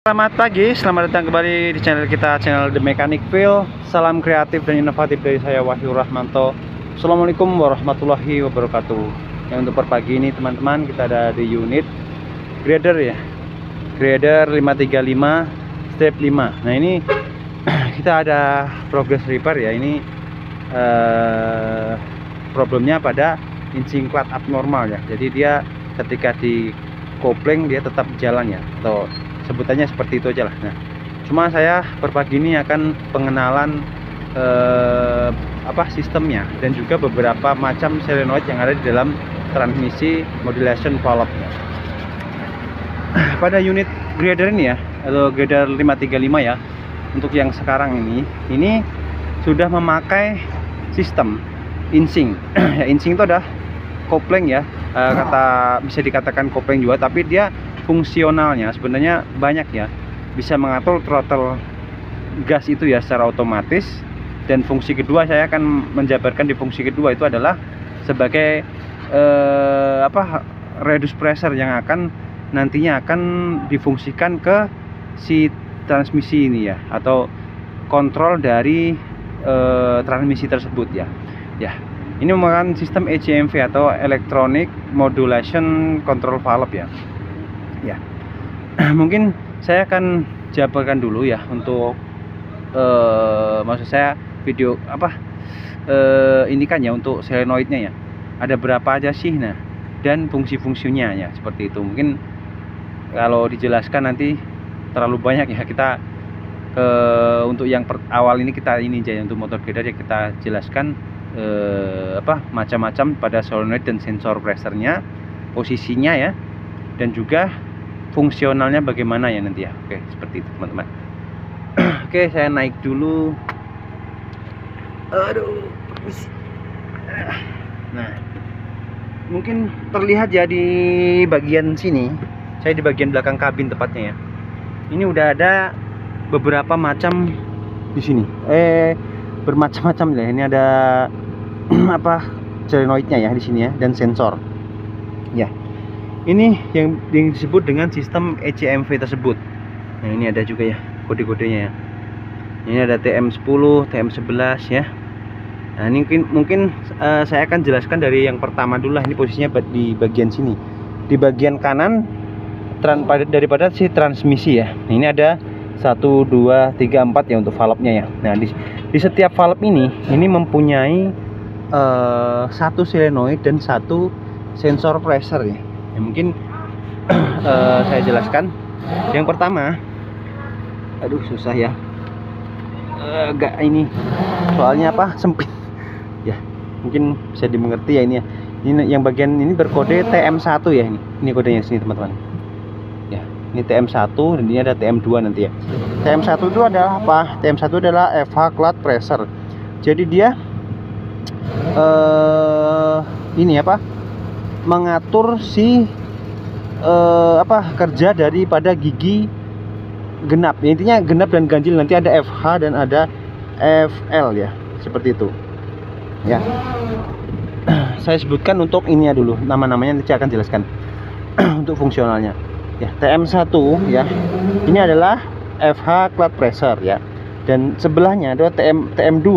Selamat pagi, selamat datang kembali di channel kita, channel The Mechanic Feel. Salam kreatif dan inovatif dari saya, Wahyu Rahmanto. Assalamualaikum warahmatullahi wabarakatuh. Yang untuk per pagi ini teman-teman, kita ada di unit grader ya, grader 535 step 5. Nah ini kita ada progress repair ya. Ini problemnya pada inching clout abnormal ya. Jadi dia ketika di kopling dia tetap jalan ya, atau sebutannya seperti itu aja lah. Nah, cuma saya per pagi ini akan pengenalan sistemnya dan juga beberapa macam solenoid yang ada di dalam transmisi modulation valve. Pada unit grader ini ya, atau grader 535 ya, untuk yang sekarang ini sudah memakai sistem inching. Ya, inching itu ada kopling ya, bisa dikatakan kopling juga, tapi dia fungsionalnya sebenarnya banyak ya, bisa mengatur throttle gas itu ya secara otomatis. Dan fungsi kedua, saya akan menjabarkan di fungsi kedua itu adalah sebagai reduce pressure yang nantinya akan difungsikan ke si transmisi ini ya, atau kontrol dari transmisi tersebut ya. Ini merupakan sistem ECMV atau Electronic Modulation Control Valve ya. Mungkin saya akan jabarkan dulu ya untuk maksud saya video ini kan ya, untuk solenoidnya ya, ada berapa aja sih, nah, dan fungsi-fungsinya ya, seperti itu. Mungkin kalau dijelaskan nanti terlalu banyak ya, kita untuk yang awal ini kita ini aja, untuk motor grader ya kita jelaskan macam-macam pada solenoid dan sensor pressure-nya, posisinya ya, dan juga fungsionalnya bagaimana ya nanti ya. Oke, seperti itu teman-teman. Oke, saya naik dulu. Aduh, permisi. Nah, mungkin terlihat ya di bagian sini, saya di bagian belakang kabin tepatnya ya. Ini udah ada beberapa macam di sini. Bermacam-macam ya. Ini ada solenoidnya ya di sini ya, dan sensor. Ya. Ini yang disebut dengan sistem ECMV tersebut. Nah, ini ada juga ya kode-kodenya ya. Ini ada TM10, TM11 ya. Nah, ini mungkin saya akan jelaskan dari yang pertama dulu lah. Ini posisinya di bagian sini, di bagian kanan daripada si transmisi ya. Nah, ini ada 1, 2, 3, 4 ya untuk valve-nya ya. Nah, di setiap valve ini mempunyai satu solenoid dan satu sensor pressure ya. Mungkin saya jelaskan. Yang pertama, aduh susah ya, agak ini soalnya sempit ya, mungkin bisa dimengerti ya. Ini ya, ini yang bagian ini berkode TM1 ya. Ini kodenya sini teman-teman ya. Ini TM1 dan ini ada TM2 nanti ya. TM1 itu adalah apa? TM1 adalah FH clout pressure. Jadi dia mengatur si kerja daripada gigi genap ya, intinya genap dan ganjil. Nanti ada FH dan ada FL ya, seperti itu ya. Saya sebutkan untuk ini ya dulu, nama-namanya nanti saya akan jelaskan. Untuk fungsionalnya ya, TM1 ya, ini adalah FH clout pressure ya, dan sebelahnya adalah TM2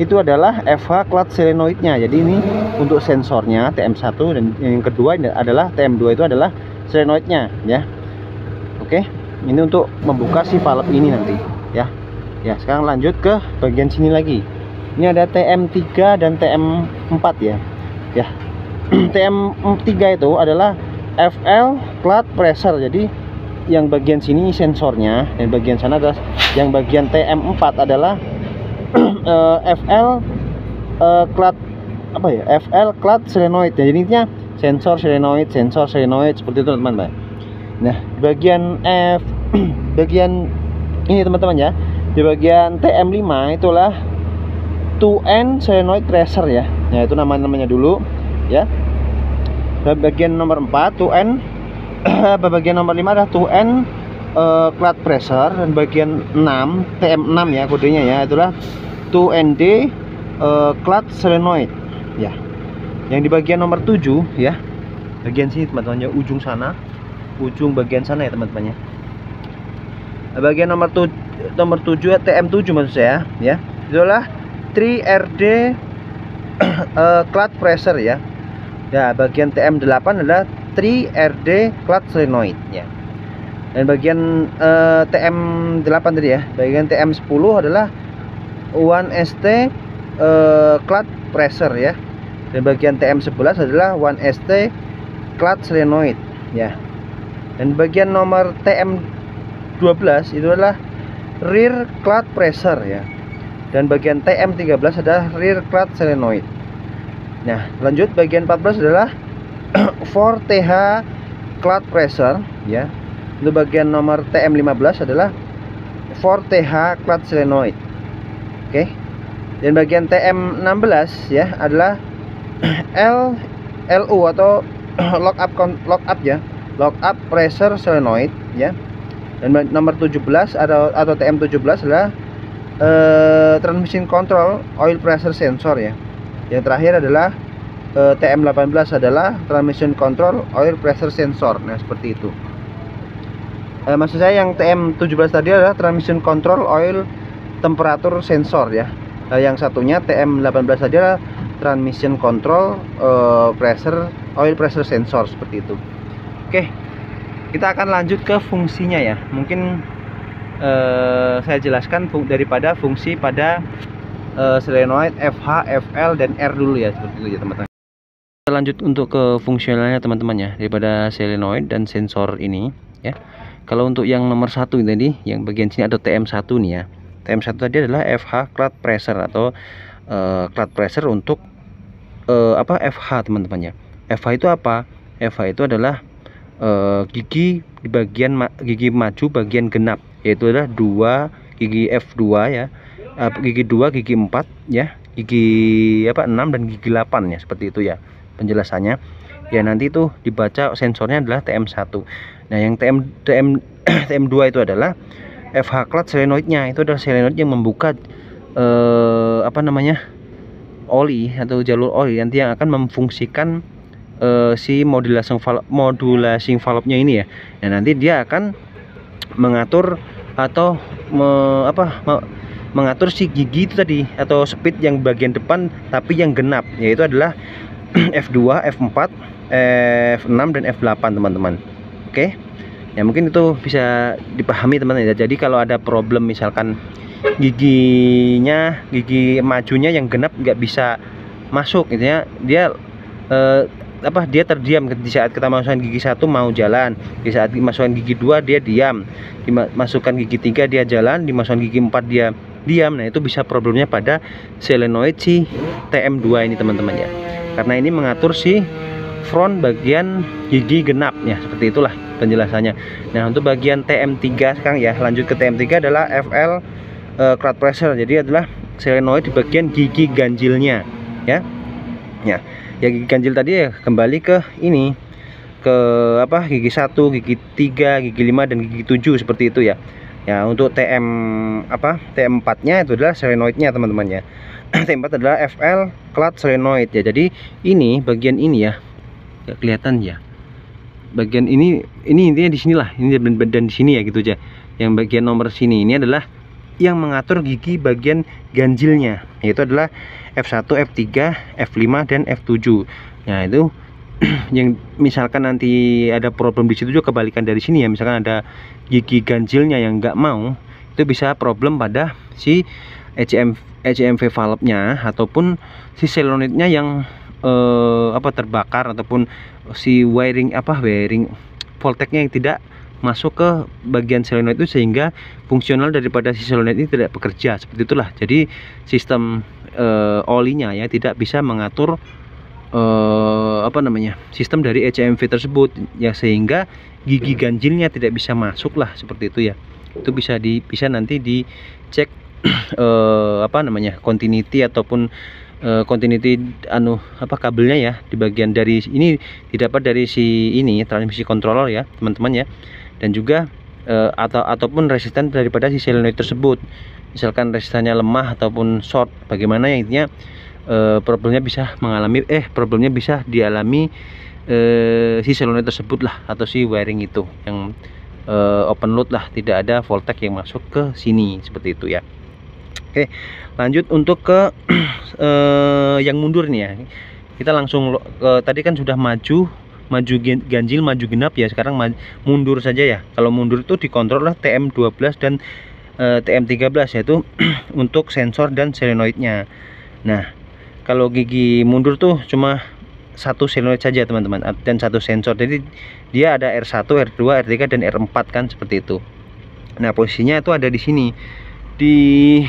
itu adalah FH clout solenoidnya. Jadi ini untuk sensornya TM1, dan yang kedua adalah TM2 itu adalah solenoidnya ya. Oke, ini untuk membuka si valve ini nanti ya. Sekarang lanjut ke bagian sini lagi. Ini ada TM3 dan TM4 ya. TM3 itu adalah FL clout pressure. Jadi yang bagian sini sensornya, dan bagian sana adalah yang bagian TM4 adalah FL clout FL clout solenoid ya. Jadi intinya sensor solenoid seperti itu teman-teman. Nah, bagian bagian ini teman-teman ya, di bagian TM5 itulah 2N solenoid pressure ya. Nah, itu namanya dulu ya. Dan bagian nomor 4 2N bagian nomor 5 adalah 2N clout pressure, dan bagian 6 TM6 ya kodenya ya, itulah 2ND clout solenoid ya. Yang di bagian nomor 7 ya, bagian sini teman-teman ya, ujung bagian sana ya teman-teman ya. Bagian nomor 7 TM7 maksud saya ya. Itulah 3RD clutch pressure ya. Ya, bagian TM8 adalah 3RD clutch solenoid ya. Dan bagian TM8 tadi ya, bagian TM10 adalah 1ST clutch pressure ya. Dan bagian TM11 adalah 1ST clutch solenoid ya. Dan bagian nomor TM12 itu adalah rear clutch pressure ya. Dan bagian TM13 adalah rear clutch solenoid. Nah, lanjut bagian 14 adalah 4TH clutch pressure ya. Untuk bagian nomor TM15 adalah 4TH clutch solenoid. Oke. Dan bagian TM16 ya adalah LU atau lock up ya. Lock up pressure solenoid ya. Dan nomor 17 atau TM17 adalah transmission control oil pressure sensor ya. Yang terakhir adalah TM18 adalah transmission control oil pressure sensor. Nah, seperti itu. Maksud saya yang TM17 tadi adalah transmission control oil temperature sensor ya. Yang satunya TM18 tadi adalah transmission control oil pressure sensor, seperti itu. Oke, kita akan lanjut ke fungsinya ya. Mungkin saya jelaskan daripada fungsi pada solenoid FH, FL, dan R dulu ya, seperti itu ya teman-teman. Kita lanjut untuk ke fungsionalnya teman-teman ya, daripada solenoid dan sensor ini ya. Kalau untuk yang nomor 1 tadi, yang bagian sini ada TM1 nih ya. TM1 tadi adalah FH clutch pressure atau clutch pressure untuk FH teman-teman ya. FH itu apa? FH itu adalah gigi di bagian gigi maju bagian genap, yaitu adalah 2 gigi F2 ya. Gigi 2, gigi 4 ya, gigi 6 dan gigi 8 ya, seperti itu ya penjelasannya. Ya, nanti itu dibaca sensornya adalah TM1. Nah, yang TM2 itu adalah FH clutch solenoidnya. Itu adalah solenoid yang membuka oli atau jalur oli nanti yang akan memfungsikan si modulasi valve-nya ini ya. Nah, nanti dia akan mengatur atau mengatur si gigi itu tadi atau speed yang bagian depan tapi yang genap, yaitu adalah F2, F4, F6 dan F8 teman-teman. Oke. Ya, mungkin itu bisa dipahami teman-teman ya. Jadi kalau ada problem misalkan gigi majunya yang genap nggak bisa masuk gitu ya, dia dia terdiam di saat kita masukkan gigi 1 mau jalan, di saat dimasukkan gigi 2 dia diam, dimasukkan gigi 3 dia jalan, dimasukkan gigi 4 dia diam. Nah, itu bisa problemnya pada solenoid si TM2 ini teman-teman ya, karena ini mengatur si front bagian gigi genap ya, seperti itulah penjelasannya. Nah, untuk bagian TM3 sekarang ya, lanjut ke TM3 adalah FL clutch pressure. Jadi adalah solenoid di bagian gigi ganjilnya ya. Ya, gigi ganjil tadi ya kembali ke ini, ke gigi 1, gigi 3, gigi 5 dan gigi 7 seperti itu ya. Ya, untuk TM4-nya itu adalah solenoidnya teman-teman ya. TM4 adalah FL clutch solenoid ya. Jadi ini bagian ini ya, nggak kelihatan ya. Bagian ini intinya di sinilah, ini dan di sini ya gitu aja. Yang bagian nomor sini ini adalah yang mengatur gigi bagian ganjilnya, yaitu adalah F1, F3, F5 dan F7. Nah, itu yang misalkan nanti ada problem di situ juga kebalikan dari sini ya, misalkan ada gigi ganjilnya yang nggak mau, itu bisa problem pada si ECMV valve-nya ataupun si solenoidnya yang terbakar, ataupun si wiring voltage-nya yang tidak masuk ke bagian solenoid itu, sehingga fungsional daripada si solenoid ini tidak bekerja, seperti itulah. Jadi sistem olinya ya tidak bisa mengatur sistem dari ECMV tersebut ya, sehingga gigi ganjilnya tidak bisa masuk lah, seperti itu ya. Itu bisa nanti dicek continuity ataupun continuity kabelnya ya, di bagian dari ini didapat dari si ini transmisi controller ya teman-teman ya, dan juga ataupun resisten daripada si solenoid tersebut. Misalkan resistannya lemah ataupun short, bagaimana yang intinya problemnya bisa dialami si solenoid tersebut lah, atau si wiring itu yang open loop lah, tidak ada voltage yang masuk ke sini seperti itu ya. Oke, lanjut untuk ke yang mundur nih ya. Kita langsung tadi kan sudah maju ganjil, maju genap ya. Sekarang mundur saja ya. Kalau mundur itu dikontrol oleh TM12 dan TM13 yaitu untuk sensor dan solenoidnya. Nah, kalau gigi mundur tuh cuma satu solenoid saja teman-teman, dan satu sensor. Jadi dia ada R1, R2, R3 dan R4 kan seperti itu. Nah, posisinya itu ada di sini. Di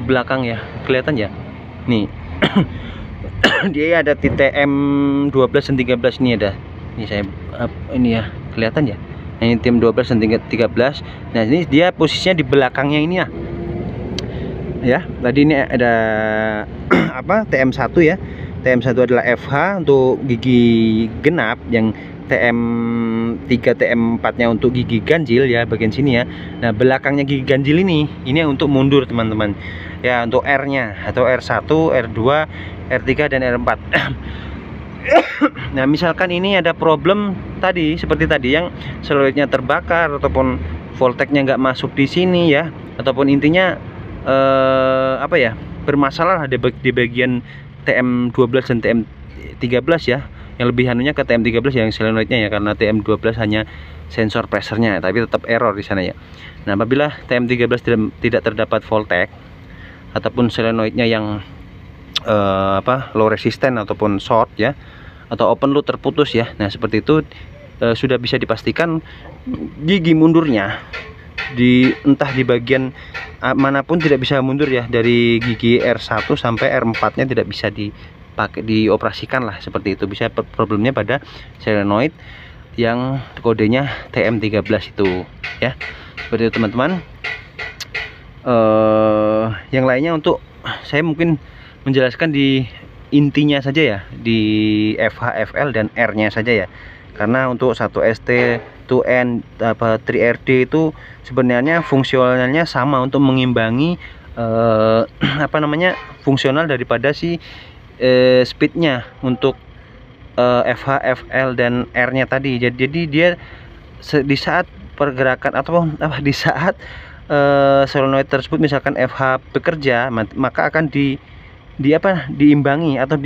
belakang ya. Kelihatan ya? Nih. Dia ada di TM12 dan 13 ini ada. Ini saya ini ya, kelihatan ya. Nah, ini TM12 dan 13. Nah, ini dia posisinya di belakangnya ini ya. Ya, tadi ini ada apa? TM1 ya. TM1 adalah FH untuk gigi genap, yang TM3, TM4-nya untuk gigi ganjil ya, bagian sini ya. Nah, belakangnya gigi ganjil ini untuk mundur teman-teman. Ya, untuk R-nya atau R1, R2, R3 dan R4. Nah, misalkan ini ada problem tadi seperti tadi yang solenoidnya terbakar ataupun voltage-nya nggak masuk di sini ya, ataupun intinya apa ya, bermasalah di bagian TM12 dan TM13 ya. Yang lebih hanunya ke TM13 yang solenoidnya ya, karena TM12 hanya sensor pressure-nya, tapi tetap error di sana ya. Nah, apabila TM13 tidak terdapat voltage ataupun solenoidnya yang low resistance ataupun short ya, atau open loop terputus ya. Nah, seperti itu sudah bisa dipastikan gigi mundurnya entah di bagian manapun tidak bisa mundur ya, dari gigi R1 sampai R4-nya tidak bisa dioperasikan lah seperti itu. Bisa problemnya pada solenoid yang kodenya TM13 itu ya. Seperti itu teman-teman. Yang lainnya untuk saya mungkin menjelaskan di intinya saja ya, di FH, FL dan R-nya saja ya. Karena untuk 1ST, 2N, 3RD itu sebenarnya fungsionalnya sama untuk mengimbangi fungsional daripada si speednya untuk FH, FL dan R-nya tadi. Jadi dia di saat pergerakan atau di saat solenoid tersebut misalkan FH bekerja, maka akan diimbangi atau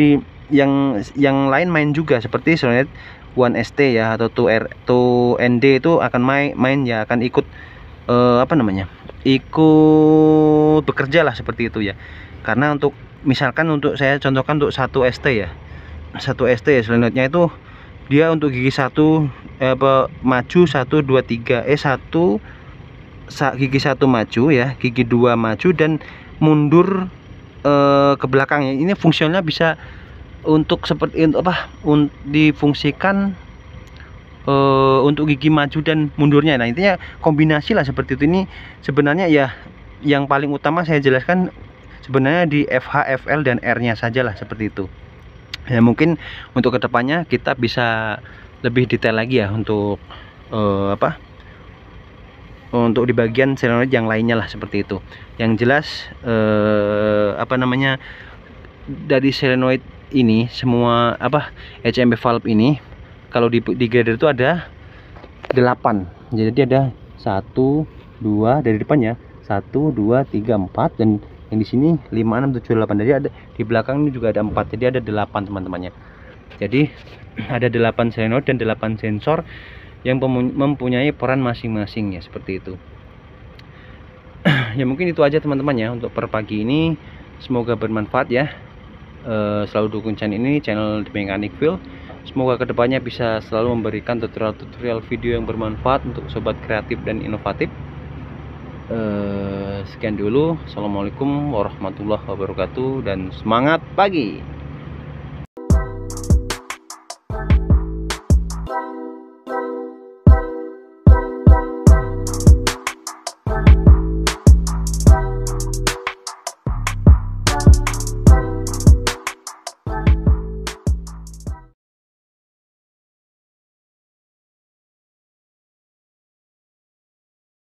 yang lain main juga, seperti solenoid 1ST ya atau 2ND itu akan main ya, akan ikut ikut bekerja lah seperti itu ya. Karena untuk misalkan untuk saya contohkan untuk 1ST ya, 1ST ya, solenoidnya itu dia untuk gigi 1 maju 1 2 3 gigi 1 maju ya, gigi 2 maju dan mundur ke belakangnya. Ini fungsinya bisa untuk seperti difungsikan untuk gigi maju dan mundurnya. Nah, intinya kombinasi lah seperti itu. Ini sebenarnya ya yang paling utama saya jelaskan sebenarnya di FH, FL dan R-nya saja lah seperti itu. Ya, mungkin untuk kedepannya kita bisa lebih detail lagi ya untuk untuk di bagian solenoid yang lainnya lah seperti itu. Yang jelas dari solenoid ini semua HMP valve ini kalau di grader itu ada 8. Jadi ada 1 2 dari depannya 1 2 3 4 dan yang di sini 5 6 7 8. Jadi ada di belakang ini juga ada 4. Jadi ada 8 teman-temannya. Jadi ada 8 solenoid dan 8 sensor yang mempunyai peran masing-masing ya, seperti itu. Ya, mungkin itu aja teman-teman ya untuk per pagi ini. Semoga bermanfaat ya. Selalu dukung channel ini, channel The Mechanic Feel. Semoga kedepannya bisa selalu memberikan tutorial-tutorial video yang bermanfaat untuk sobat kreatif dan inovatif. Sekian dulu. Assalamualaikum warahmatullahi wabarakatuh dan semangat pagi.